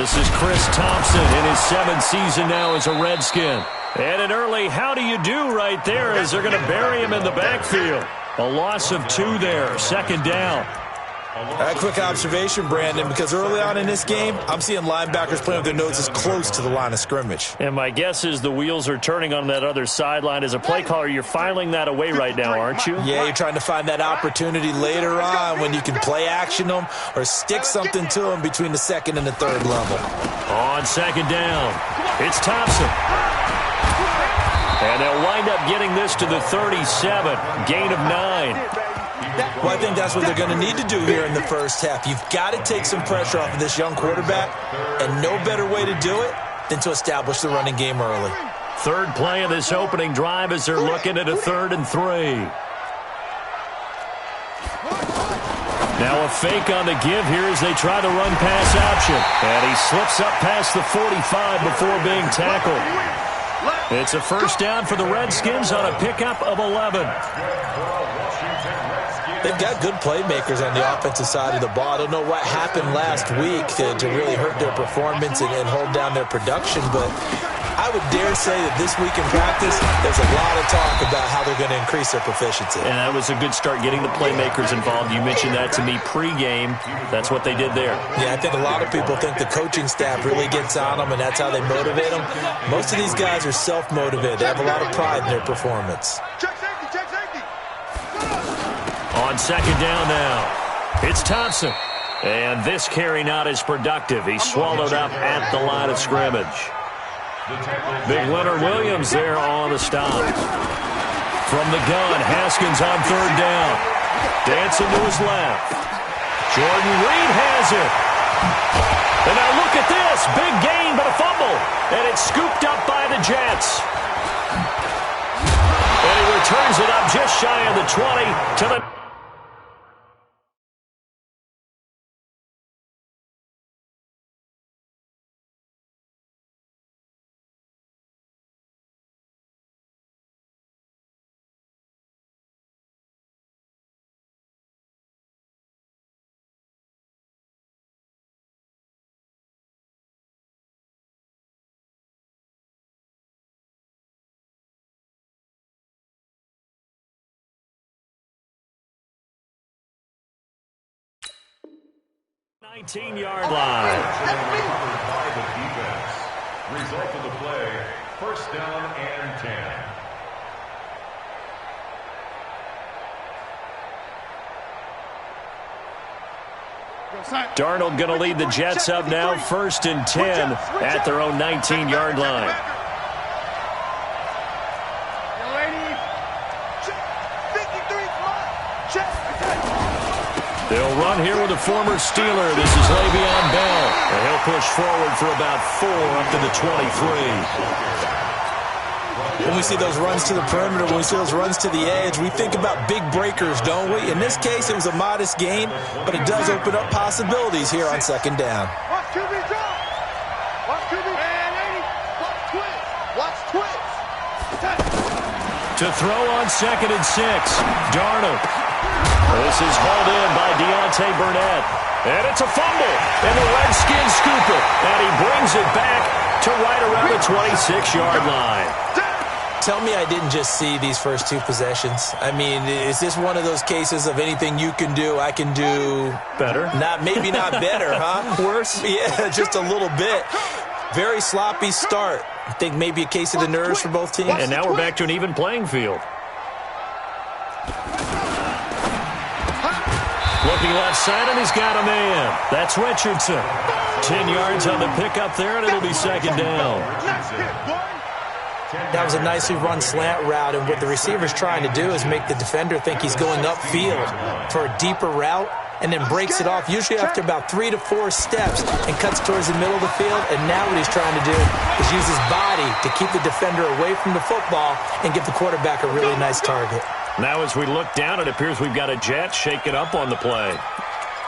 This is Chris Thompson in his 7th season now as a Redskin. And an early how do you do right there as they're going to bury him in the backfield. A loss of 2 there, 2nd down. A quick observation, Brandon, because early on in this game, I'm seeing linebackers playing with their noses close to the line of scrimmage. And my guess is the wheels are turning on that other sideline. As a play caller, you're filing that away right now, aren't you? Yeah, you're trying to find that opportunity later on when you can play action them or stick something to them between the 2nd and the 3rd level. On 2nd down, it's Thompson. And they'll wind up getting this to the 37, gain of 9. Well, I think that's what they're going to need to do here in the first half. You've got to take some pressure off of this young quarterback, and no better way to do it than to establish the running game early. 3rd play of this opening drive as they're looking at a 3rd and 3. Now a fake on the give here as they try the run-pass option. And he slips up past the 45 before being tackled. It's a 1st down for the Redskins on a pickup of 11. They've got good playmakers on the offensive side of the ball. I don't know what happened last week to really hurt their performance and hold down their production, but I would dare say that this week in practice, there's a lot of talk about how they're going to increase their proficiency. And that was a good start getting the playmakers involved. You mentioned that to me pregame. That's what they did there. Yeah, I think a lot of people think the coaching staff really gets on them, and that's how they motivate them. Most of these guys are self-motivated. They have a lot of pride in their performance. On 2nd down now, it's Thompson. And this carry not as productive. He's swallowed up at the line of scrimmage. Big Leonard Williams there on the stop. From the gun, Haskins on 3rd down. Dancing to his left. Jordan Reed has it. And now look at this. Big gain, but a fumble. And it's scooped up by the Jets. And he returns it up just shy of the 20 to the... ...19-yard line. By the defense. Result of the play, 1st down and 10. Darnold going to lead the Jets up now, 1st and 10 at their own 19-yard line. They'll run here with a former Steeler. This is Le'Veon Bell. And he'll push forward for about 4 up to the 23. When we see those runs to the perimeter, when we see those runs to the edge, we think about big breakers, don't we? In this case, it was a modest gain, but it does open up possibilities here on 2nd down. Watch QB drop. Watch QB. Watch twist. Watch twist. To throw on 2nd and 6. Darnold. This is hauled in by Deontay Burnett. And it's a fumble. And the Redskins scoop it. And he brings it back to right around the 26-yard line. Tell me I didn't just see these first 2 possessions. I mean, is this one of those cases of anything you can do, I can do... Better? Maybe not better, huh? Worse? Yeah, just a little bit. Very sloppy start. I think maybe a case of the nerves for both teams. And now we're back to an even playing field. Looking left side, and he's got a man. That's Richardson. 10 yards on the pickup there, and it'll be 2nd down. That was a nicely run slant route, and what the receiver's trying to do is make the defender think he's going upfield for a deeper route, and then breaks it off, usually after about 3 to 4 steps, and cuts towards the middle of the field. And now what he's trying to do is use his body to keep the defender away from the football and give the quarterback a really nice target. Now as we look down, it appears we've got a Jet shaking up on the play.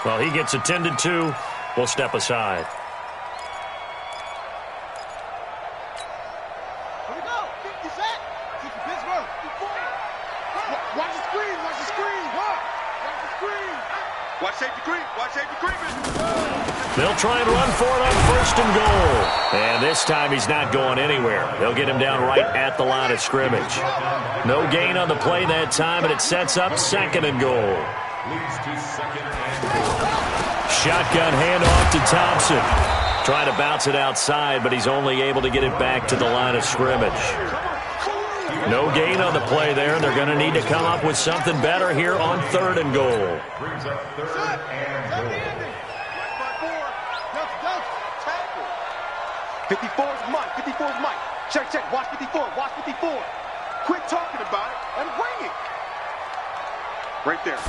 Well, he gets attended to. We'll step aside. Here we go. 50 set. Pittsburgh. Watch the screen. Watch the screen. Watch the screen. Watch safety creep. Watch safety creeping. They'll try and run for it on 1st and goal. And this time he's not going anywhere. They'll get him down right at the line of scrimmage. No gain on the play that time, and it sets up 2nd and goal. Leads to 2nd and goal. Shotgun handoff to Thompson. Trying to bounce it outside, but he's only able to get it back to the line of scrimmage. No gain on the play there. They're going to need to come up with something better here on 3rd and goal. Brings up 3rd and goal. 54's Mike. 54's Mike. Check, check. Watch 54. Watch 54. Quit talking about it and bring it. Right there.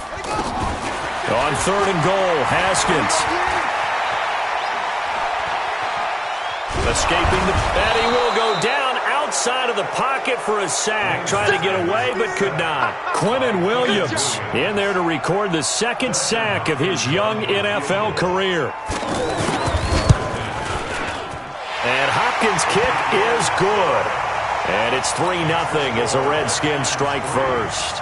On 3rd and goal, Haskins. Escaping and he will go down outside of the pocket for a sack. Trying to get away, but could not. Quinnen Williams in there to record the 2nd sack of his young NFL career. And Hopkins' kick is good. And it's 3-0 as the Redskins strike first.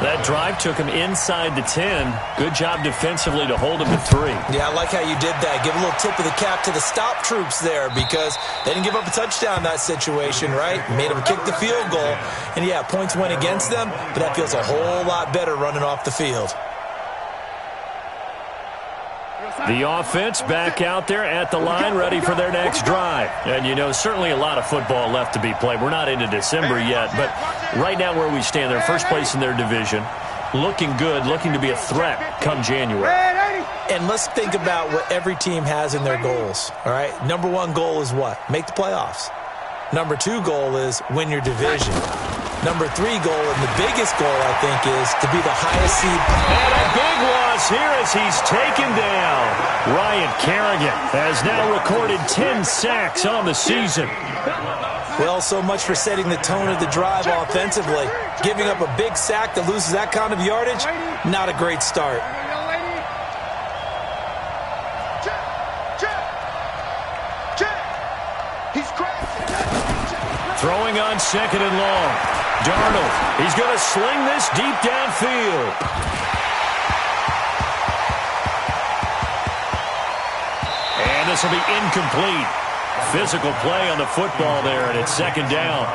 That drive took him inside the 10. Good job defensively to hold him to 3. Yeah, I like how you did that. Give a little tip of the cap to the stop troops there because they didn't give up a touchdown in that situation, right? Made them kick the field goal. And, yeah, points went against them, but that feels a whole lot better running off the field. The offense back out there at the line, ready for their next drive. And, you know, certainly a lot of football left to be played. We're not into December yet, but right now where we stand, they're first place in their division. Looking good, looking to be a threat come January. And let's think about what every team has in their goals, all right? Number 1 goal is what? Make the playoffs. Number 2 goal is win your division. Number 3 goal, and the biggest goal, I think, is to be the highest seed. And a big loss here as he's taken down. Ryan Kerrigan has now recorded 10 sacks on the season. Well, so much for setting the tone of the drive offensively. Giving up a big sack that loses that kind of yardage, not a great start. Throwing on 2nd and long. Darnold, he's going to sling this deep downfield. And this will be incomplete. Physical play on the football there, and it's 2nd down.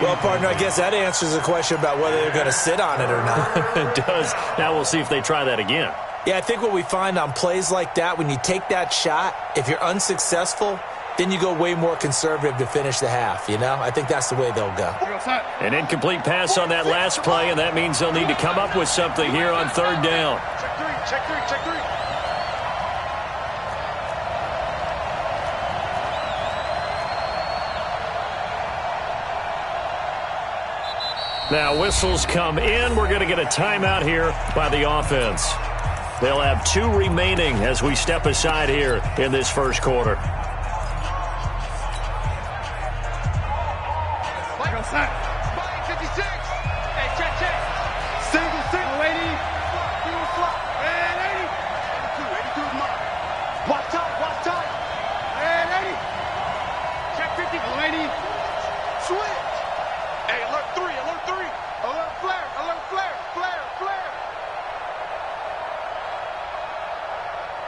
Well, partner, I guess that answers the question about whether they're going to sit on it or not. It does. Now we'll see if they try that again. Yeah, I think what we find on plays like that, when you take that shot, if you're unsuccessful, then you go way more conservative to finish the half, you know? I think that's the way they'll go. An incomplete pass on that last play, and that means they'll need to come up with something here on 3rd down. Check 3, check 3, check 3. Now whistles come in. We're going to get a timeout here by the offense. They'll have 2 remaining as we step aside here in this first quarter. Spike 56. Hey, check, check. Single, single. 80. Single flop. And 80. 82 is mine. Watch time. And 80. Check 50. 80. Switch. Hey, alert 3, alert 3. Alert flare, flare.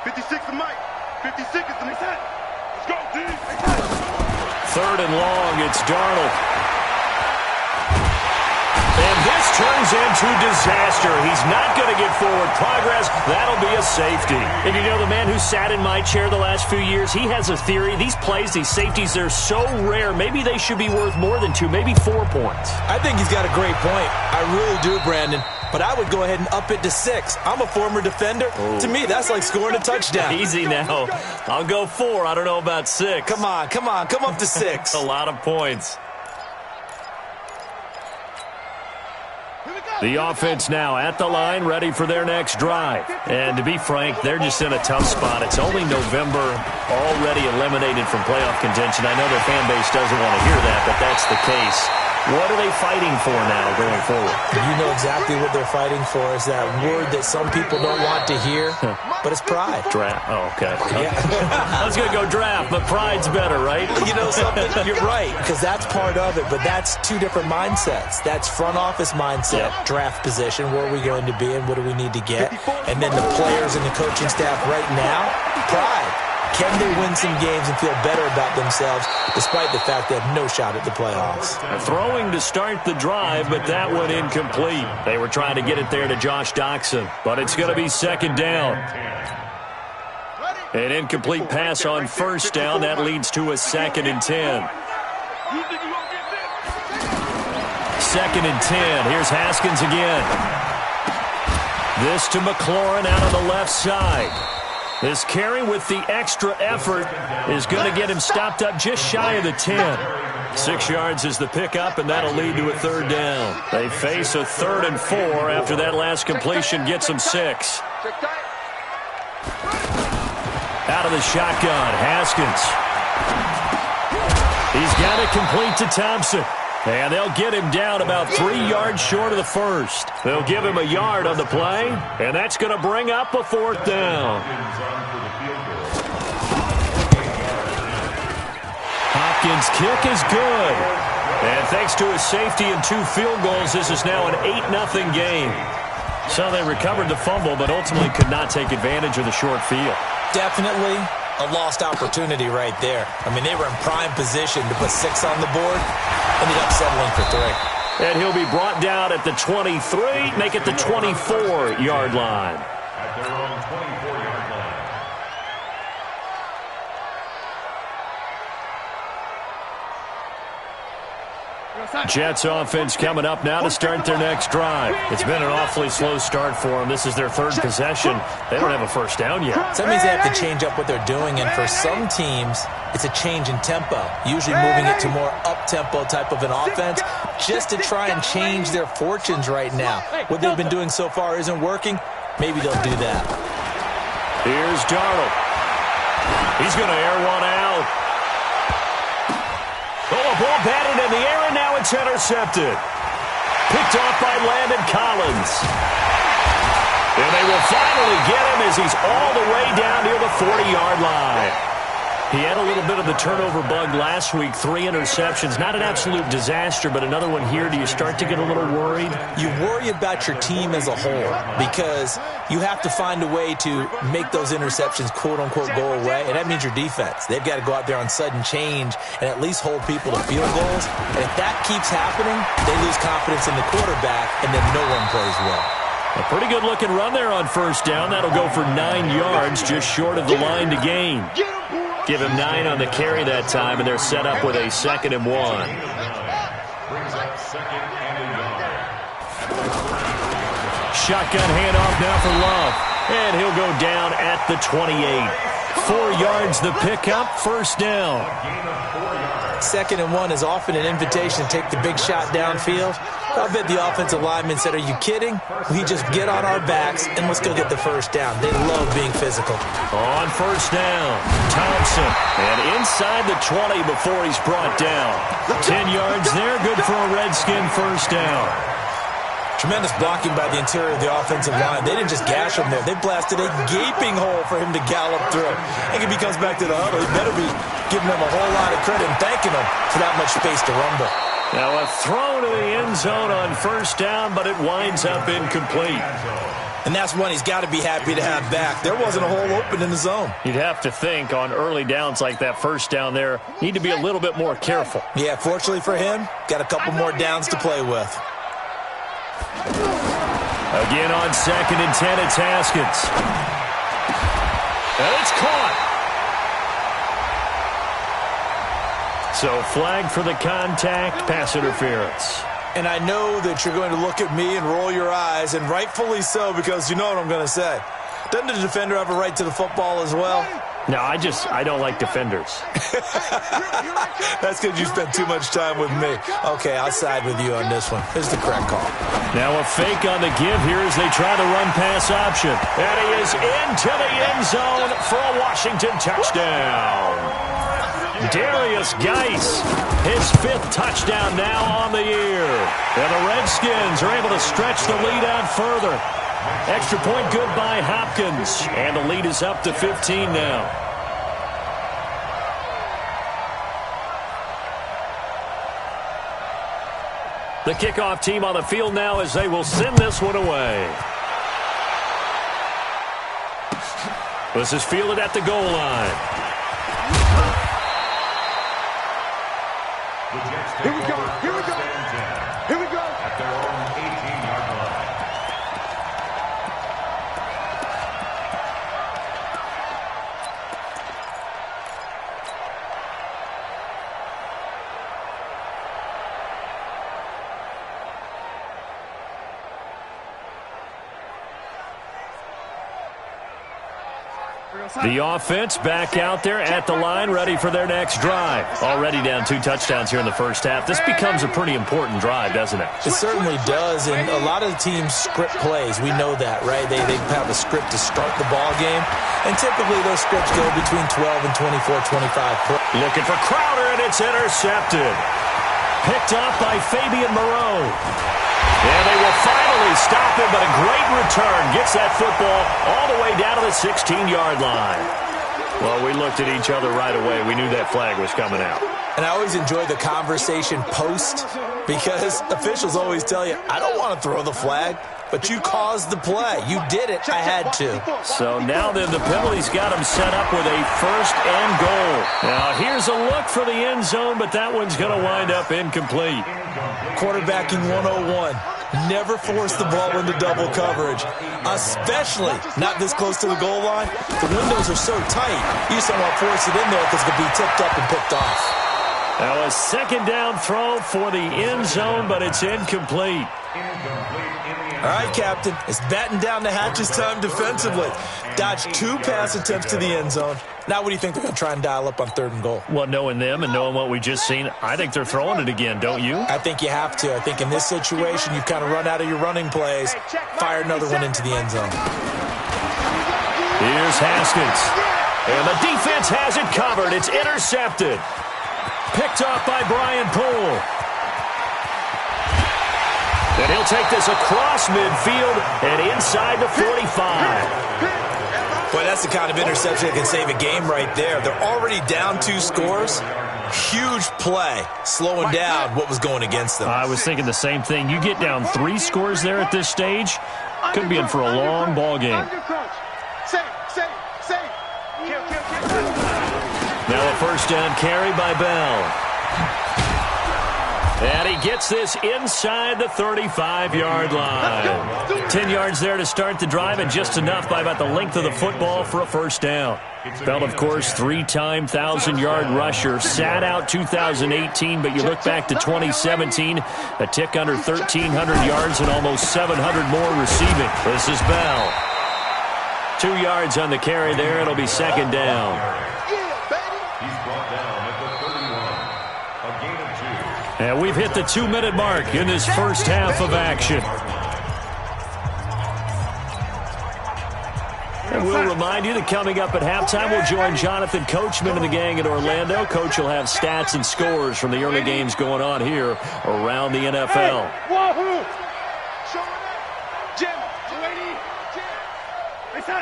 56 is Mike. 56 is the Mike. Let's go, D. 3rd and long, it's Darnold. And this turns into disaster. He's not going to get forward progress. That'll be a safety. And you know, the man who sat in my chair the last few years, he has a theory. These plays, these safeties, they're so rare. Maybe they should be worth more than 2, maybe 4 points. I think he's got a great point. I really do, Brandon. But I would go ahead and up it to 6. I'm a former defender. Oh. To me, that's like scoring a touchdown. Easy now. I'll go 4. I don't know about 6. Come on. Come up to 6. A lot of points. The offense now at the line, ready for their next drive. And to be frank, they're just in a tough spot. It's only November, already eliminated from playoff contention. I know their fan base doesn't want to hear that, but that's the case. What are they fighting for now going forward? You know exactly what they're fighting for is that word that some people don't want to hear, but it's pride. Draft. Oh, okay. Yeah. I was going to go draft, but pride's better, right? You know something? You're right, because that's part of it, but that's two different mindsets. That's front office mindset, draft position, where are we going to be and what do we need to get? And then the players and the coaching staff right now, pride. Can they win some games and feel better about themselves despite the fact they have no shot at the playoffs? Throwing to start the drive, but that one incomplete. They were trying to get it there to Josh Doxson, but it's going to be second down. An incomplete pass on first down. That leads to a 2nd and 10. 2nd and 10. Here's Haskins again. This to McLaurin out on the left side. This carry with the extra effort is going to get him stopped up just shy of the 10. 6 yards is the pickup, and that'll lead to a 3rd down. They face a 3rd and 4 after that last completion gets them 6. Out of the shotgun, Haskins. He's got it complete to Thompson. And they'll get him down about 3 yards short of the first. They'll give him a yard on the play, and that's going to bring up a 4th down. Hopkins' kick is good. And thanks to his safety and 2 field goals, this is now an 8-0 game. So they recovered the fumble, but ultimately could not take advantage of the short field. Definitely a lost opportunity right there. I mean, they were in prime position to put 6 on the board. Ended up settling for 3. And he'll be brought down at the 23, make it the 24-yard line. At their own 24-yard line. Jets offense coming up now to start their next drive. It's been an awfully slow start for them. This is their 3rd possession. They don't have a first down yet. So that means they have to change up what they're doing, and for some teams, it's a change in tempo, usually moving it to more up-tempo type of an offense just to try and change their fortunes right now. What they've been doing so far isn't working. Maybe they'll do that. Here's Darnold. He's going to air one out. Oh, a ball batted in the air, and now it's intercepted. Picked off by Landon Collins. And they will finally get him as he's all the way down near the 40-yard line. He had a little bit of the turnover bug last week, 3 interceptions. Not an absolute disaster, but another one here. Do you start to get a little worried? You worry about your team as a whole because you have to find a way to make those interceptions, quote-unquote, go away, and that means your defense. They've got to go out there on sudden change and at least hold people to field goals. And if that keeps happening, they lose confidence in the quarterback, and then no one plays well. A pretty good-looking run there on first down. That'll go for 9 yards, just short of the line to gain. Give him 9 on the carry that time, and they're set up with a 2nd and 1. Brings up 2nd and a yard. Shotgun handoff now for Love. And he'll go down at the 28. 4 yards the pickup, first down. 2nd and 1 is often an invitation to take the big shot downfield. I bet the offensive lineman said, are you kidding? We just get on our backs and let's go get the first down. They love being physical. On first down, Thompson. And inside the 20 before he's brought down. 10 yards there, good for a Redskin first down. Tremendous blocking by the interior of the offensive line. They didn't just gash him there. They blasted a gaping hole for him to gallop through. I think if he comes back to the huddle, he better be giving them a whole lot of credit and thanking them for that much space to rumble. Now a throw to the end zone on first down, but it winds up incomplete. And that's one he's got to be happy to have back. There wasn't a hole open in the zone. You'd have to think on early downs like that first down there, need to be a little bit more careful. Yeah, fortunately for him, got a couple more downs to play with. Again on 2nd and 10, it's Haskins. And it's caught. So flag for the contact, pass interference. And I know that you're going to look at me and roll your eyes, and rightfully so, because you know what I'm going to say. Doesn't the defender have a right to the football as well? No, I don't like defenders. That's because you spent too much time with me. Okay, I'll side with you on this one. Here's the correct call. Now a fake on the give here as they try to run pass option. And he is into the end zone for a Washington touchdown. Darius Geis, his 5th touchdown now on the year. And the Redskins are able to stretch the lead out further. Extra point good by Hopkins. And the lead is up to 15 now. The kickoff team on the field now as they will send this one away. This is fielded at the goal line. Here we go. Here we go. Here we go. At their own 18-yard line. The offense back out there at the line, ready for their next drive. Already down 2 touchdowns here in the first half. This becomes a pretty important drive, doesn't it? It certainly does, and a lot of the teams script plays. We know that, right? They have a script to start the ball game, and typically those scripts go between 12 and 24, 25. Looking for Crowder, and it's intercepted. Picked up by Fabian Moreau. And they will finally stop him, but a great return gets that football all the way down to the 16-yard line. Well, we looked at each other right away. We knew that flag was coming out. And I always enjoy the conversation post because officials always tell you, I don't want to throw the flag, but you caused the play. You did it. I had to. So now then the penalty's got him set up with a 1st and goal. Now here's a look for the end zone, but that one's going to wind up incomplete. Quarterbacking 101. Never force the ball into double coverage, especially not this close to the goal line. The windows are so tight, you just don't want to force it in there because it could be tipped up and picked off. Now a 2nd down throw for the end zone, but it's incomplete. All right, Captain, it's batten down the hatches time defensively. Dodged 2 pass attempts to the end zone. Now what do you think they're going to try and dial up on 3rd and goal? Well, knowing them and knowing what we just seen, I think they're throwing it again, don't you? I think you have to. I think in this situation, you've kind of run out of your running plays. Fire another one into the end zone. Here's Haskins. And the defense has it covered. It's intercepted. Picked off by Brian Poole. And he'll take this across midfield and inside the 45. Boy, that's the kind of interception that can save a game right there. They're already down 2 scores. Huge play, slowing down what was going against them. I was thinking the same thing. You get down 3 scores there at this stage, could be in for a long ball game. Now a 1st down carry by Bell. And he gets this inside the 35-yard line. 10 yards there to start the drive, and just enough by about the length of the football for a 1st down. Bell, of course, 3-time 1,000-yard rusher. Sat out 2018, but you look back to 2017, a tick under 1,300 yards and almost 700 more receiving. This is Bell. 2 yards on the carry there. It'll be 2nd down. And we've hit the 2-minute mark in this first half of action. And we'll remind you that coming up at halftime, we'll join Jonathan Coachman and the gang in Orlando. Coach will have stats and scores from the early games going on here around the NFL. Wahoo! Jim, 280. Jim. Listen.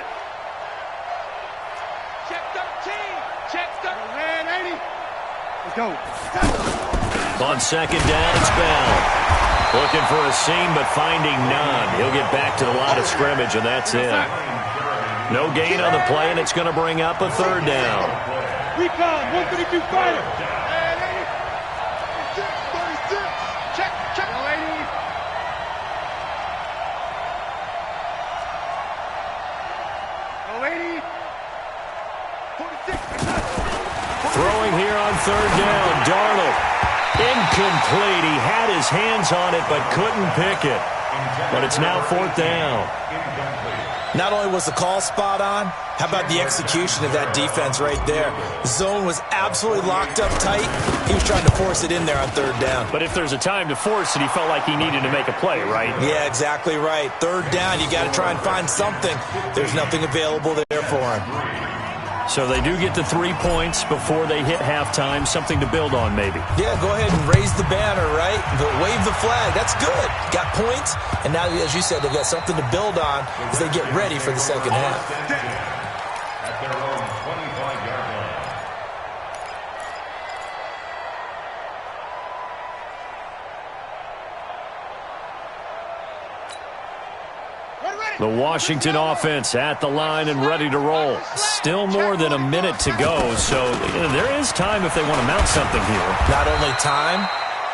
Check 13. Check 13. Man, 80. Let's go. On 2nd down, it's Bell. Looking for a seam, but finding none. He'll get back to the line of scrimmage, and that's it. No gain on the play, and it's going to bring up a 3rd down. Recon, 152 fighter. 36. Check. 80. Throwing here on 3rd down, Darnold. Incomplete. He had his hands on it, but couldn't pick it. But it's now 4th down. Not only was the call spot on, how about the execution of that defense right there? Zone was absolutely locked up tight. He was trying to force it in there on 3rd down. But if there's a time to force it, he felt like he needed to make a play, right? Yeah, exactly right. 3rd down, you got to try and find something. There's nothing available there for him. So they do get the 3 points before they hit halftime, something to build on maybe. Yeah, go ahead and raise the banner, right? But wave the flag. That's good. Got points, and now, as you said, they've got something to build on as they get ready for the second half. At their own 25-yard line. The Washington offense at the line and ready to roll. Still more than a minute to go, so there is time if they want to mount something here. Not only time,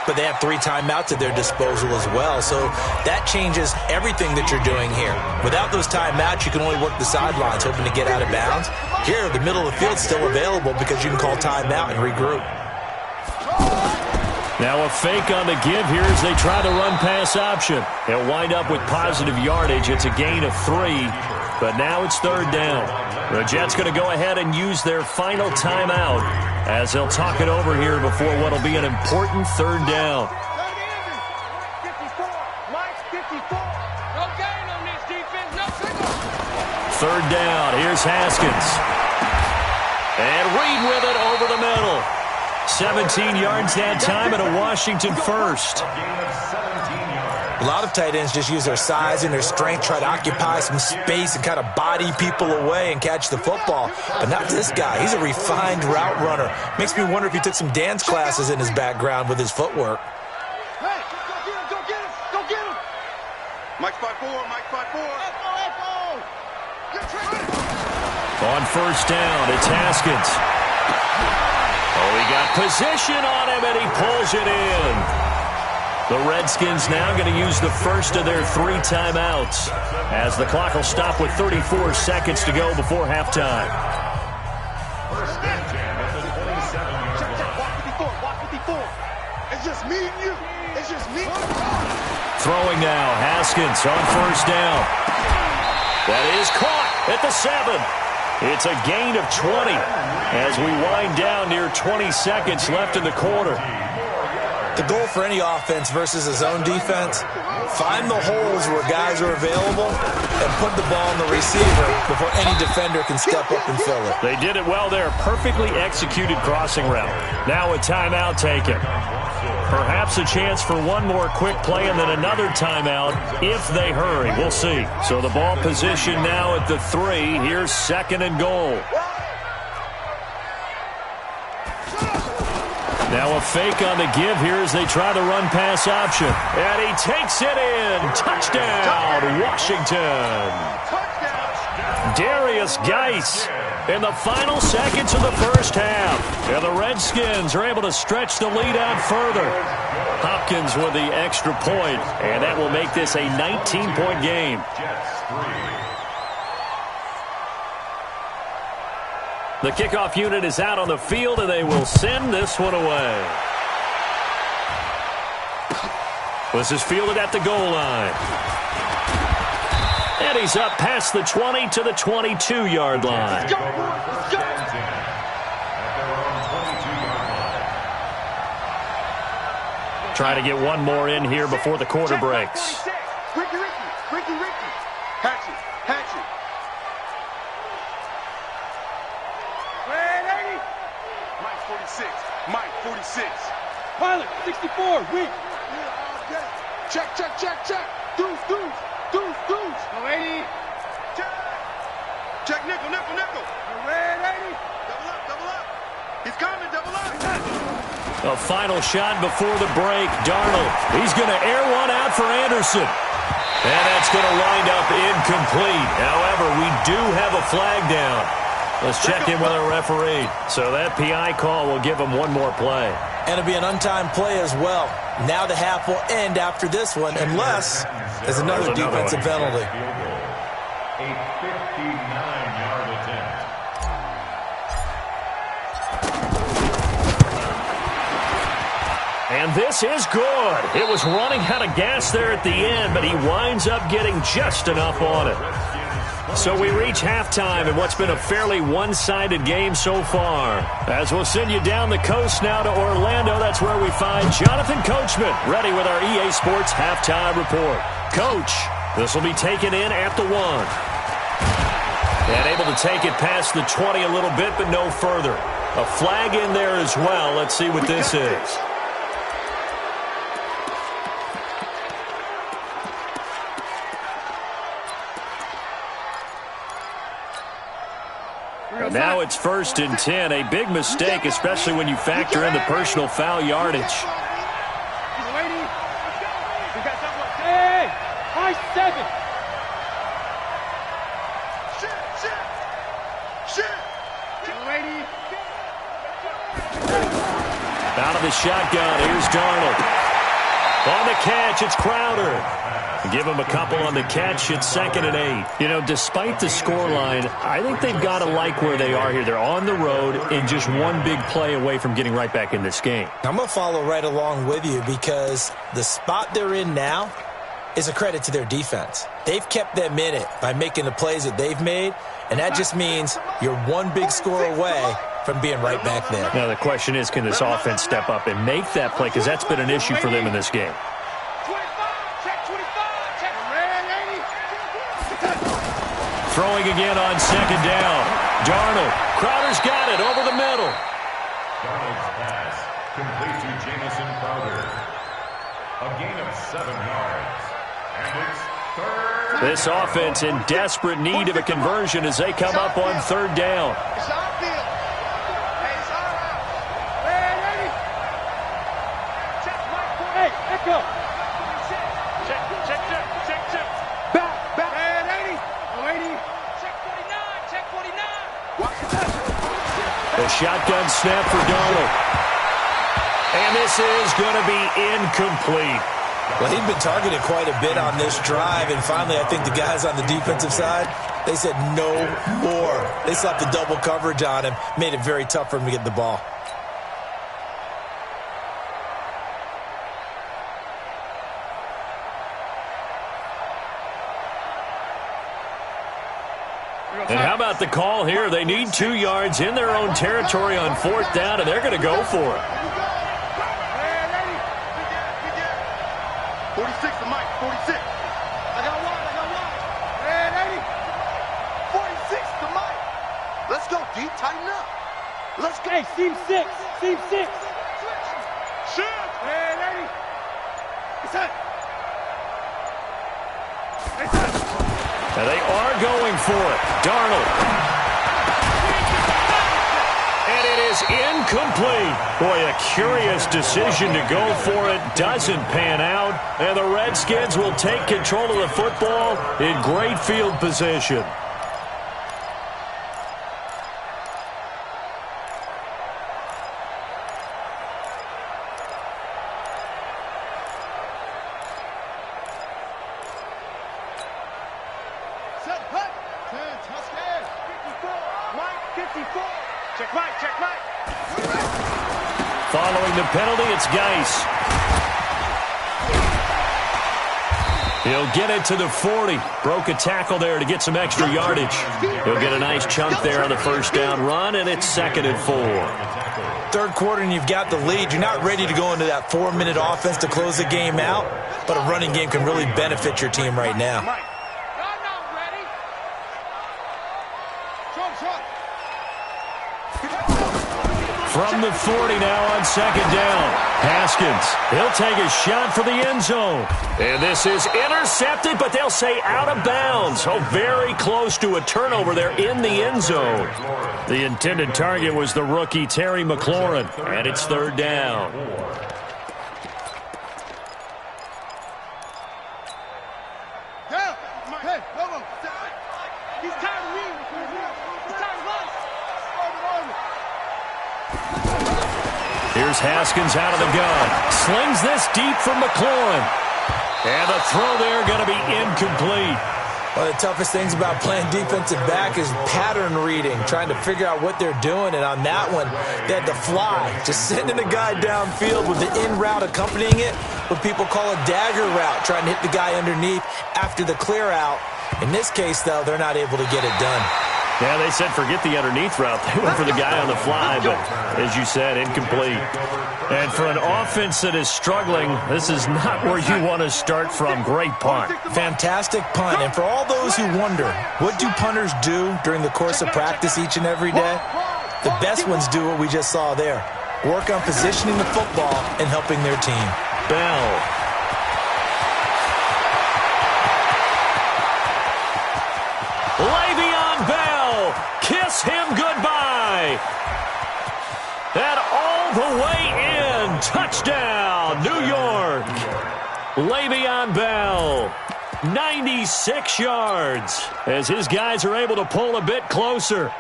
but they have 3 timeouts at their disposal as well, so that changes everything that you're doing here. Without those timeouts, you can only work the sidelines, hoping to get out of bounds. Here, the middle of the field's still available because you can call timeout and regroup. Now a fake on the give here as they try the run-pass option. They'll wind up with positive yardage. It's a gain of 3, but now it's 3rd down. The Jets going to go ahead and use their final timeout as they'll talk it over here before what will be an important 3rd down. 54. Mike's 54. No gain on this defense. No signal. 3rd down. Here's Haskins. And Reed with it over the middle. 17 yards that time and a Washington first. A lot of tight ends just use their size and their strength, try to occupy some space and kind of body people away and catch the football. But not this guy. He's a refined route runner. Makes me wonder if he took some dance classes in his background with his footwork. Hey, go get him. Go get him. Mike's 5'4. Mike's 5'4. On 1st down, it's Haskins. Oh, he got position on him, and he pulls it in. The Redskins now going to use the first of their 3 timeouts as the clock will stop with 34 seconds to go before halftime. First and 10 at the 27-yard line. Walk 54. It's just me and you. It's just me. Throwing now, Haskins on 1st down. That is caught at the 7. It's a gain of 20 as we wind down near 20 seconds left in the quarter. The goal for any offense versus a zone defense, find the holes where guys are available and put the ball on the receiver before any defender can step up and fill it. They did it well there. Perfectly executed crossing route. Now a timeout taken. Perhaps a chance for one more quick play and then another timeout if they hurry. We'll see. So the ball position now at the 3. Here's 2nd and goal. Now a fake on the give here as they try the run-pass option. And he takes it in. Touchdown, Washington. Darius Geis in the final seconds of the first half. And the Redskins are able to stretch the lead out further. Hopkins with the extra point, and that will make this a 19-point game. The kickoff unit is out on the field, and they will send this one away. This is fielded at the goal line. And he's up past the 20 to the 22-yard line. Try to get one more in here before the quarter breaks. Ricky. Hatchet. Mike 46. Pilot 64. Weak. Check. Deuce. No 80. Check nickel. Red 80. Double up. He's coming. Double up. A final shot before the break. Darnold. He's going to air one out for Anderson. And that's going to wind up incomplete. However, we do have a flag down. Let's check in with our referee. So that PI call will give him one more play. And it'll be an untimed play as well. Now the half will end after this one, unless there's another defensive penalty. A 59-yard attempt. And this is good. It was running out of gas there at the end, but he winds up getting just enough on it. So we reach halftime in what's been a fairly one-sided game so far. As we'll send you down the coast now to Orlando, that's where we find Jonathan Coachman, ready with our EA Sports Halftime Report. Coach, this will be taken in at the 1. And able to take it past the 20 a little bit, but no further. A flag in there as well. Let's see what this is. Now it's 1st and 10. A big mistake, especially when you factor in the personal foul yardage. Hey, high 7. Out of the shotgun, here's Darnold. On the catch, it's Crowder. Give him a couple on the catch. It's 2nd and 8. You know, despite the scoreline, I think they've got to like where they are here. They're on the road and just one big play away from getting right back in this game. I'm going to follow right along with you because the spot they're in now is a credit to their defense. They've kept them in it by making the plays that they've made, and that just means you're one big score away from being right back there. Now, the question is, can this offense step up and make that play? Because that's been an issue for them in this game. Throwing again on 2nd down. Darnold. Crowder's got it over the middle. Darnold's pass complete to Jamison Crowder. A gain of 7 yards. And it's 3rd. This offense in desperate need of a conversion as they come up on 3rd down. Hey, echo. Check. Back. Man, 80. Check 49. The shotgun snap for Darnold. And this is going to be incomplete. Well, he'd been targeted quite a bit on this drive, and finally I think the guys on the defensive side, they said no more. They slapped the double coverage on him, made it very tough for him to get the ball. And how about the call here? They need 2 yards in their own territory on 4th down, and they're going to go for it. 46 to Mike, 46. I got one. Man, 80. 46 to Mike. Let's go, D. Tighten up. Let's go. Hey, seam 6. Shoot. Man, 80. It's it. And they are going for it. Darnold. And it is incomplete. Boy, a curious decision to go for it. Doesn't pan out. And the Redskins will take control of the football in great field position. Following the penalty, it's Geis. He'll get it to the 40. Broke a tackle there to get some extra yardage. He'll get a nice chunk there on the 1st down run, and it's 2nd and 4. 3rd quarter and you've got the lead. You're not ready to go into that 4-minute offense to close the game out, but a running game can really benefit your team right now. From the 40 now on 2nd down. Haskins, he'll take a shot for the end zone. And this is intercepted, but they'll say out of bounds. Oh, very close to a turnover there in the end zone. The intended target was the rookie Terry McLaurin, and it's 3rd down. Here's Haskins out of the gun. Slings this deep for McLaurin. And the throw there going to be incomplete. One of the toughest things about playing defensive back is pattern reading, trying to figure out what they're doing. And on that one, they had to fly, just sending a guy downfield with the in route accompanying it, what people call a dagger route, trying to hit the guy underneath after the clear out. In this case, though, they're not able to get it done. Yeah, they said forget the underneath route. They went for the guy on the fly, but as you said, incomplete. And for an offense that is struggling, this is not where you want to start from. Great punt. Fantastic punt. And for all those who wonder, what do punters do during the course of practice each and every day? The best ones do what we just saw there. Work on positioning the football and helping their team. Bell. Le'Veon Bell, kiss him goodbye. And all the way in, touchdown, New York. Le'Veon Bell, 96 yards, as his guys are able to pull a bit closer.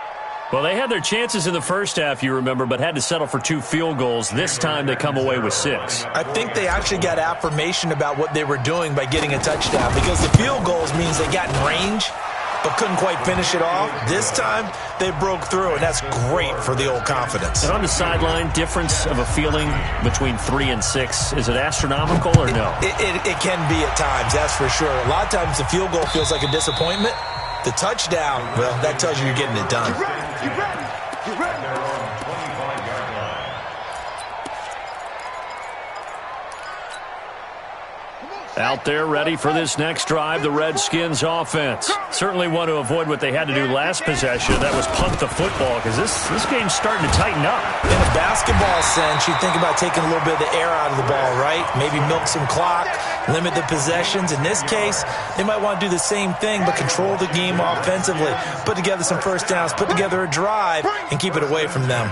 Well, they had their chances in the first half, you remember, but had to settle for 2 field goals. This time they come away with 6. I think they actually got affirmation about what they were doing by getting a touchdown, because the field goals means they got in range but couldn't quite finish it off. This time, they broke through, and that's great for the old confidence. And on the sideline, difference of a feeling between 3 and 6, is it astronomical or no? It can be at times, that's for sure. A lot of times the field goal feels like a disappointment. The touchdown, well, that tells you you're getting it done. You're ready. Out there ready for this next drive, the Redskins offense. Certainly want to avoid what they had to do last possession. That was punt the football, because this game's starting to tighten up. In a basketball sense, you think about taking a little bit of the air out of the ball, right? Maybe milk some clock, limit the possessions. In this case, they might want to do the same thing, but control the game offensively. Put together some first downs, put together a drive, and keep it away from them.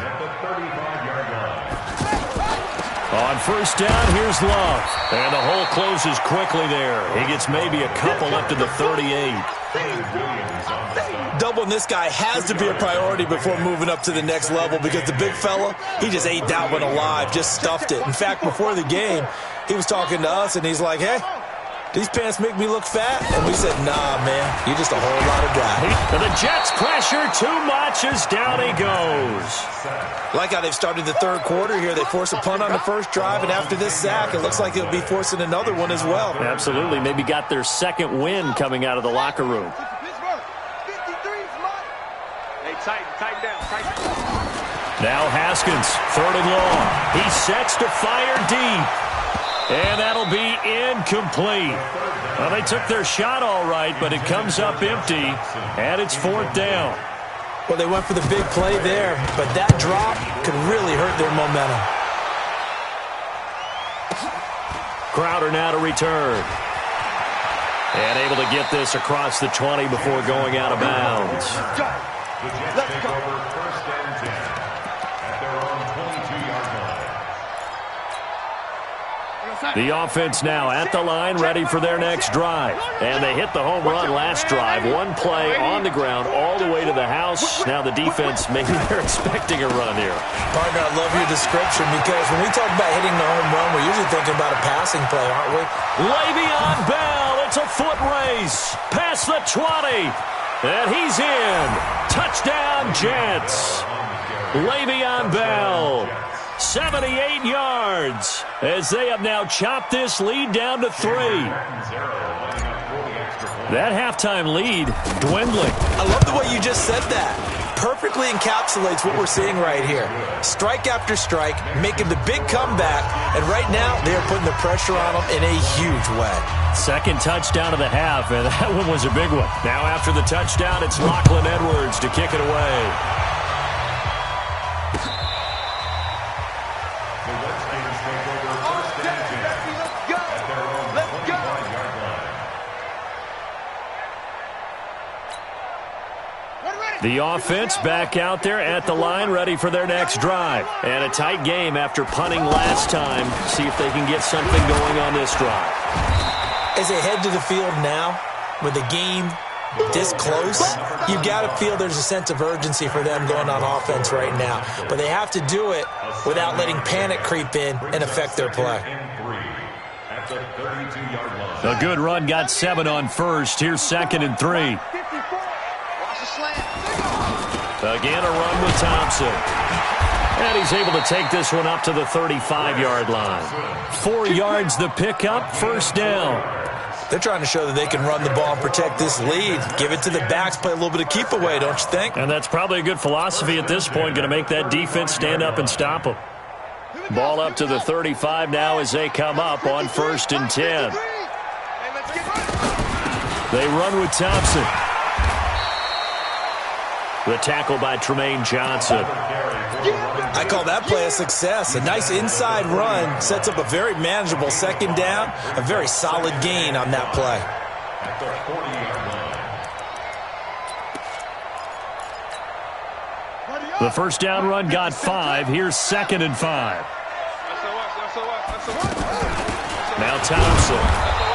On first down, here's Love. And the hole closes quickly there. He gets maybe a couple up to the 38. Doubling this guy has to be a priority before moving up to the next level, because the big fella, he just ate that one alive, just stuffed it. In fact, before the game, he was talking to us, and he's like, hey, these pants make me look fat? And we said, nah, man, you're just a whole lot of guy. And the Jets pressure too much as down he goes. Like how they've started the third quarter here. They force a punt on the first drive, and after this sack, it looks like they'll be forcing another one as well. Absolutely. Maybe got their second win coming out of the locker room. Tighten down. Now Haskins, 3rd and long. He sets to fire deep. And that'll be incomplete. Well, they took their shot all right, but it comes up empty, and it's 4th down. Well, they went for the big play there, but that drop could really hurt their momentum. Crowder now to return. And able to get this across the 20 before going out of bounds. The Jets take over 1st and 10 at their own 22-yard line. The offense now at the line, ready for their next drive. And they hit the home run last drive. One play on the ground all the way to the house. Now the defense, maybe they're expecting a run here. Partner, I love your description, because when we talk about hitting the home run, we're usually thinking about a passing play, aren't we? Le'Veon Bell, it's a foot race. Past the 20. And he's in. Touchdown, Jets. Le'Veon Bell, 78 yards, as they have now chopped this lead down to 3. That halftime lead dwindling. I love the way you just said that. Perfectly encapsulates what we're seeing right here. Strike after strike, making the big comeback, and right now they are putting the pressure on them in a huge way. Second touchdown of the half, and that one was a big one. Now after the touchdown, it's Lachlan Edwards to kick it away. The Redskins take over 1st and 10 at their own 25-yard line. The offense back out there at the line, ready for their next drive. And a tight game after punting last time. See if they can get something going on this drive. As they head to the field now, with the game this close, you've got to feel there's a sense of urgency for them going on offense right now. But they have to do it without letting panic creep in and affect their play. At the 32-yard line. A good run, got 7 on first. Here's 2nd and 3. Again, a run with Thompson. And he's able to take this one up to the 35-yard line. 4 yards the pickup, 1st down. They're trying to show that they can run the ball and protect this lead. Give it to the backs, play a little bit of keep away, don't you think? And that's probably a good philosophy at this point, going to make that defense stand up and stop them. Ball up to the 35 now as they come up on 1st and 10. They run with Thompson. The tackle by Tremaine Johnson. I call that play a success. A nice inside run sets up a very manageable 2nd down. A very solid gain on that play. The 1st down run got 5. Here's 2nd and 5. Now Thompson.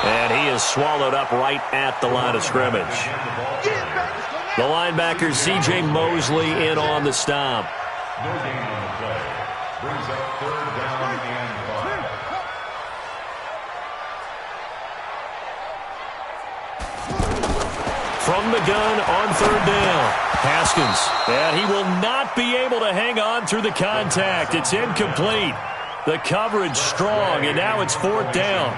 And he is swallowed up right at the line of scrimmage. The linebacker, C.J. Mosley, in on the stop. No gain on the play. Brings up 3rd down and 5. From the gun on 3rd down. Haskins. And he will not be able to hang on through the contact. It's incomplete. The coverage strong, and now it's 4th down.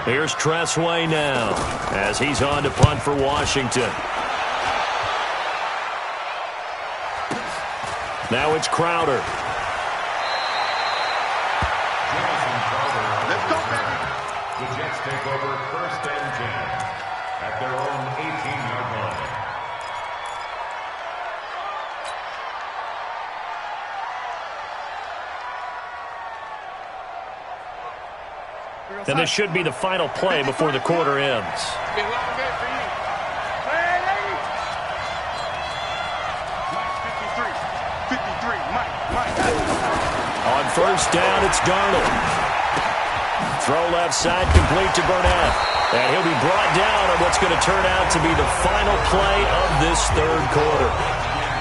Here's Tressway now as he's on to punt for Washington. Now it's Crowder. Let's go, baby. The Jets take over 1st and 10 at their own 18-yard line. And this should be the final play before the quarter ends. On 1st down, it's Darnold. Throw left side, complete to Burnett. And he'll be brought down on what's going to turn out to be the final play of this 3rd quarter.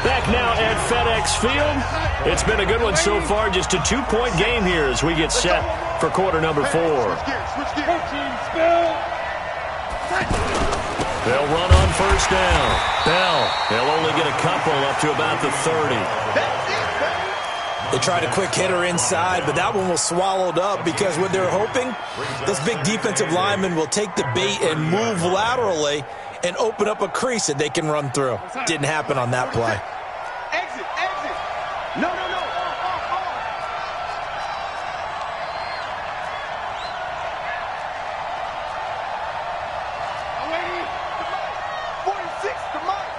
Back now at FedEx Field. It's been a good one so far. Just a 2-point game here as we get set for quarter number 4. They'll run on 1st down. Bell, they'll only get a couple up to about the 30. They tried a quick hitter inside, but that one was swallowed up because what they're hoping, those big defensive linemen will take the bait and move laterally and open up a crease that they can run through. Didn't happen on that play. Exit, exit. No, no, no. I'm waiting. 46 to Mike.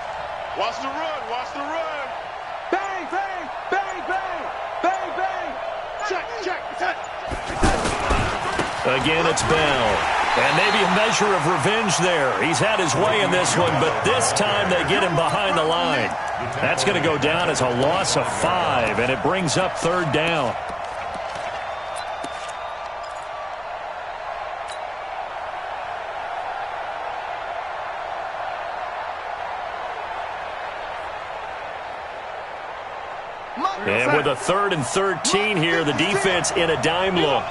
Watch the run, watch the run. Bang, bang, bang, bang, bang, bang. Check, check, check. Again, it's Bell. And maybe a measure of revenge there. He's had his way in this one, but this time they get him behind the line. That's going to go down as a loss of 5, and it brings up 3rd down. And with a 3rd and 13 here, the defense in a dime look.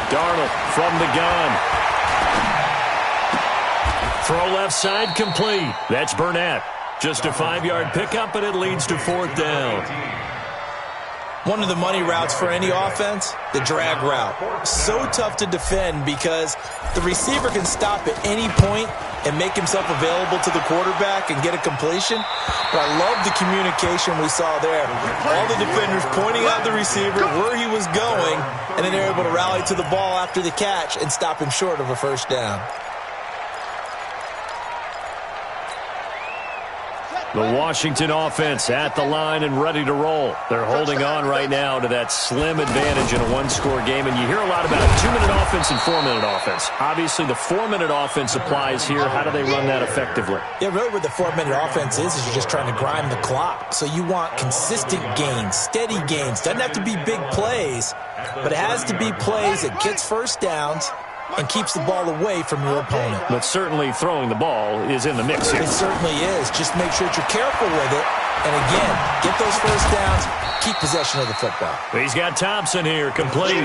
Darnold from the gun. Throw left side complete. That's Burnett. Just a 5-yard pickup, and it leads to 4th down. One of the money routes for any offense, the drag route. So tough to defend because the receiver can stop at any point and make himself available to the quarterback and get a completion. But I love the communication we saw there. All the defenders pointing out the receiver, where he was going, and then they're able to rally to the ball after the catch and stop him short of a 1st down. The Washington offense at the line and ready to roll. They're holding on right now to that slim advantage in a 1-score game. And you hear a lot about 2-minute offense and 4-minute offense. Obviously, the 4-minute offense applies here. How do they run that effectively? Yeah, really what the 4-minute offense is you're just trying to grind the clock. So you want consistent gains, steady gains. Doesn't have to be big plays, but it has to be plays that gets 1st downs and keeps the ball away from your opponent. But certainly throwing the ball is in the mix here. It certainly is. Just make sure that you're careful with it. And again, get those 1st downs, keep possession of the football. He's got Thompson here, complete.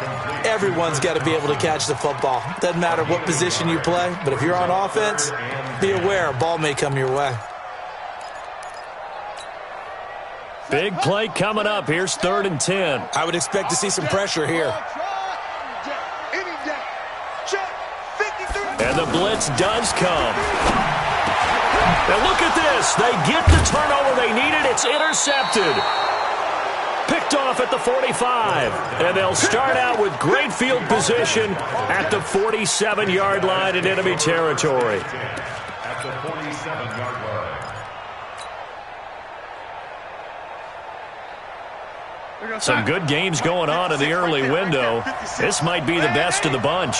Complete. Everyone's got to be able to catch the football. Doesn't matter what position you play, but if you're on offense, be aware a ball may come your way. Big play coming up. Here's 3rd and 10. I would expect to see some pressure here. And the blitz does come. And look at this. They get the turnover they needed. It's intercepted. Picked off at the 45. And they'll start out with great field position at the 47-yard line in enemy territory. At the 47-yard line. Some good games going on in the early window. This might be the best of the bunch.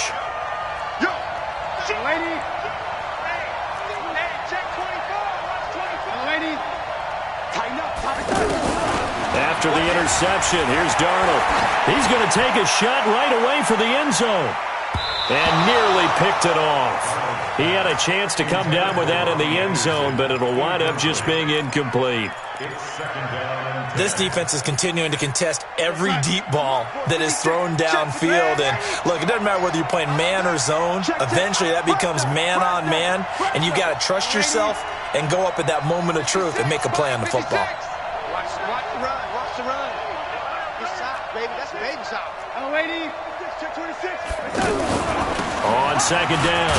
After the interception, here's Darnold. He's going to take a shot right away for the end zone. And nearly picked it off. He had a chance to come down with that in the end zone, but it'll wind up just being incomplete. This defense is continuing to contest every deep ball that is thrown downfield. And look, it doesn't matter whether you're playing man or zone. Eventually that becomes man on man, and you got to trust yourself and go up at that moment of truth and make a play on the football. Watch the run. Watch the run. Good shot, baby. That's a baby shot. Oh, lady. Check 26. On 2nd down,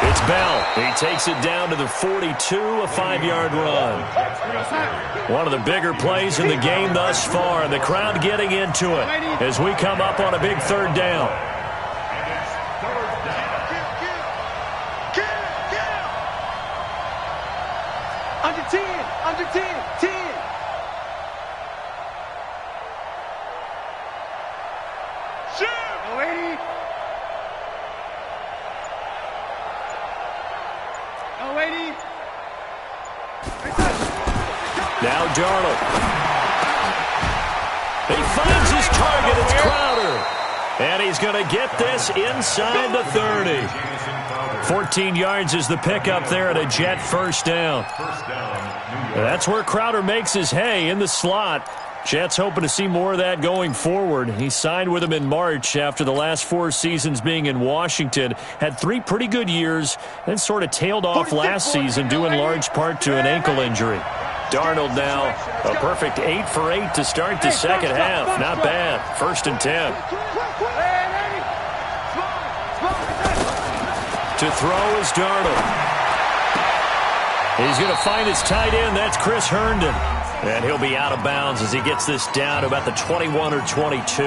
it's Bell. He takes it down to the 42, a 5-yard run. One of the bigger plays in the game thus far, and the crowd getting into it as we come up on a big 3rd down. Under 10. Under 10. 10. Shoot. Lady. Lady. Now Darnold. He finds his target. It's Crowder. And he's going to get this inside the 30. 14 yards is the pickup there at a Jet 1st down. That's where Crowder makes his hay in the slot. Jets hoping to see more of that going forward. He signed with him in March after the last 4 seasons being in Washington. Had 3 pretty good years, then sort of tailed off last season due in large part to an ankle injury. Darnold now a perfect 8 for 8 to start the second half. Not bad. 1st and 10. To throw is Darnold. He's going to find his tight end. That's Chris Herndon. And he'll be out of bounds as he gets this down to about the 21 or 22.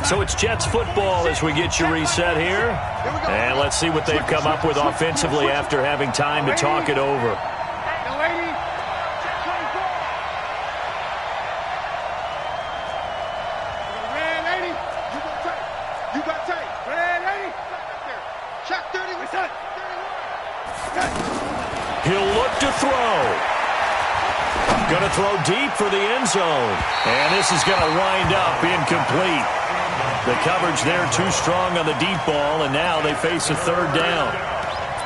So it's Jets football as we get you reset here. And let's see what they've come up with offensively after having time to talk it over. He'll look to throw. Going to throw deep for the end zone. And this is going to wind up incomplete. The coverage there too strong on the deep ball, and now they face a 3rd down.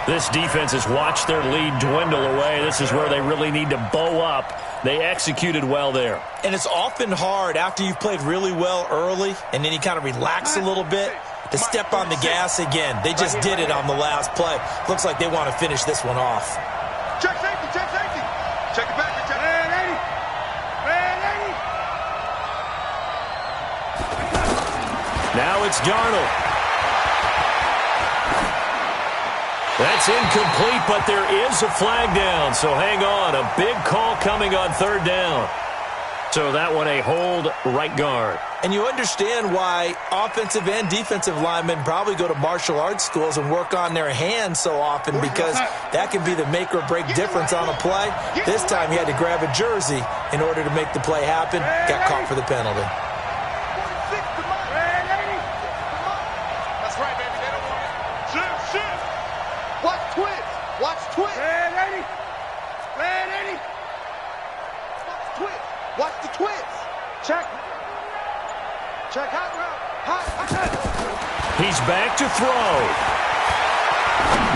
This defense has watched their lead dwindle away. This is where they really need to bow up. They executed well there. And it's often hard after you've played really well early and then you kind of relax a little bit to step on the gas again. They just did it on the last play. Looks like they want to finish this one off. Check safety. Check safety. Check it back. Check it. Now it's Darnold. That's incomplete, but there is a flag down, so hang on. A big call coming on 3rd down. So that one a hold right guard. And you understand why offensive and defensive linemen probably go to martial arts schools and work on their hands so often, because that can be the make or break difference on a play. This time he had to grab a jersey in order to make the play happen. Got caught for the penalty. That's right, baby. They don't want it. Shoot. Watch twins. Watch twins. Watch twins. Watch the twins. Check. Check hot route. Hot. He's back to throw.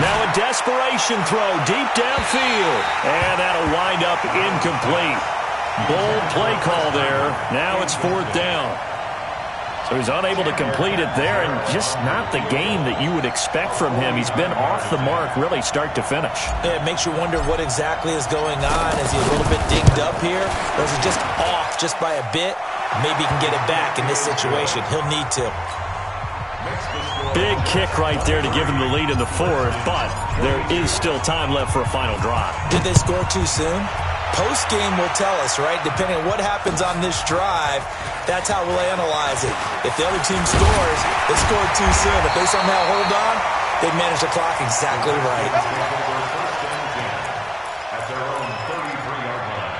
Now a desperation throw deep downfield. And that'll wind up incomplete. Bold play call there. Now it's 4th down. So he's unable to complete it there, and just not the game that you would expect from him. He's been off the mark really start to finish. Yeah, it makes you wonder what exactly is going on. Is he a little bit dinged up here? Or is he just off just by a bit? Maybe he can get it back in this situation. He'll need to. Big kick right there to give him the lead in the 4th, but there is still time left for a final drive. Did they score too soon? Post-game will tell us, right? Depending on what happens on this drive, that's how we'll analyze it. If the other team scores, they scored too soon. If they somehow hold on, they manage the clock exactly right. At their own 33-yard line.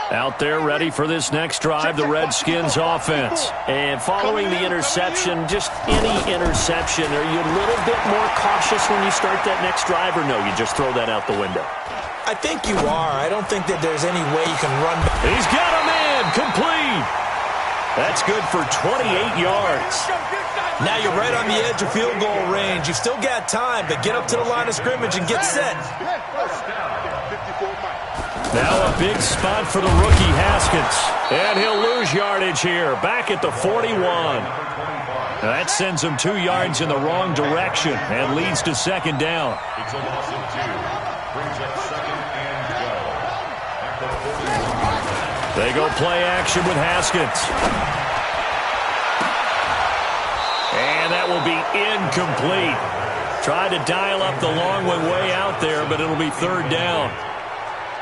Out there ready for this next drive, the Redskins offense. And following the interception, just any interception, are you a little bit more cautious when you start that next drive, or no, you just throw that out the window? I think you are. I don't think that there's any way you can run back. He's got a man, complete. That's good for 28 yards. Now you're right on the edge of field goal range. You've still got time, but get up to the line of scrimmage and get set. Now a big spot for the rookie Haskins. And he'll lose yardage here, back at the 41. That sends him 2 yards in the wrong direction and leads to 2nd down. It's a loss of 2. Brings up 2nd and go. At the 41. They go play action with Haskins. And that will be incomplete. Tried to dial up the long one way out there, but it'll be 3rd down.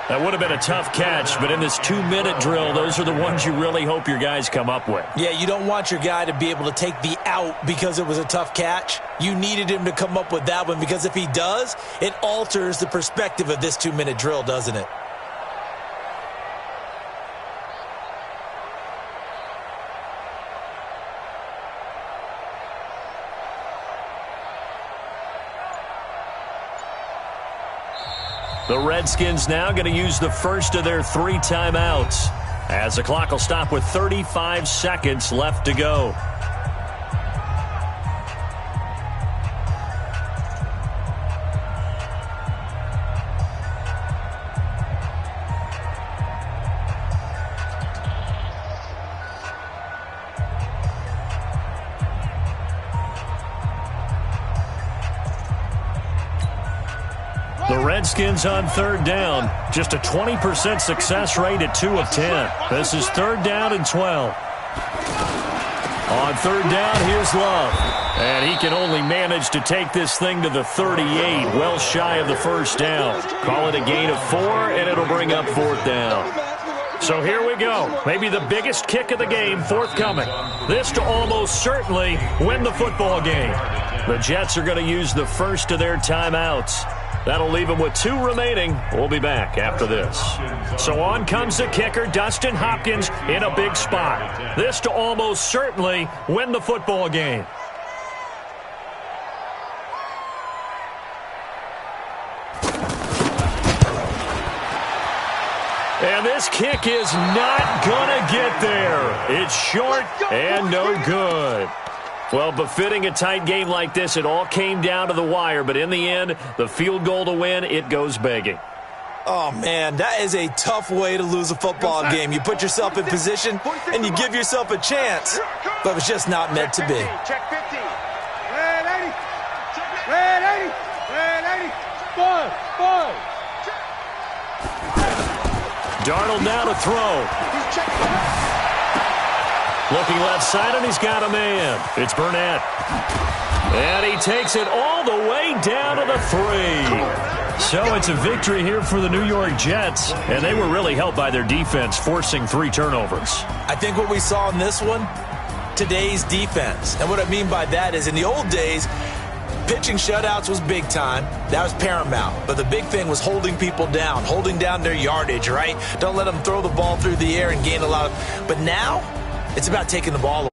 That would have been a tough catch, but in this 2-minute drill, those are the ones you really hope your guys come up with. Yeah, you don't want your guy to be able to take the out because it was a tough catch. You needed him to come up with that one, because if he does, it alters the perspective of this 2-minute drill, doesn't it? The Redskins now going to use the first of their 3 timeouts, as the clock will stop with 35 seconds left to go. The Redskins on 3rd down. Just a 20% success rate at 2 of 10. This is 3rd down and 12. On 3rd down, here's Love. And he can only manage to take this thing to the 38, well shy of the 1st down. Call it a gain of 4, and it'll bring up 4th down. So here we go. Maybe the biggest kick of the game forthcoming. This to almost certainly win the football game. The Jets are going to use the first of their timeouts. That'll leave them with 2 remaining. We'll be back after this. So on comes the kicker, Dustin Hopkins, in a big spot. This to almost certainly win the football game. And this kick is not gonna get there. It's short and no good. Well, befitting a tight game like this, it all came down to the wire, but in the end, the field goal to win, it goes begging. Oh, man, that is a tough way to lose a football game. You put yourself in position, and you give yourself a chance, but it's just not meant to be. Check 50. Red 80. Red 80. Red 80. Five. Darnold now to throw. Looking left side, and he's got a man. It's Burnett. And he takes it all the way down to the 3. So it's a victory here for the New York Jets, and they were really helped by their defense, forcing 3 turnovers. I think what we saw in this one, today's defense. And what I mean by that is in the old days, pitching shutouts was big time. That was paramount. But the big thing was holding people down, holding down their yardage, right? Don't let them throw the ball through the air and gain a lot of... But now, it's about taking the ball away.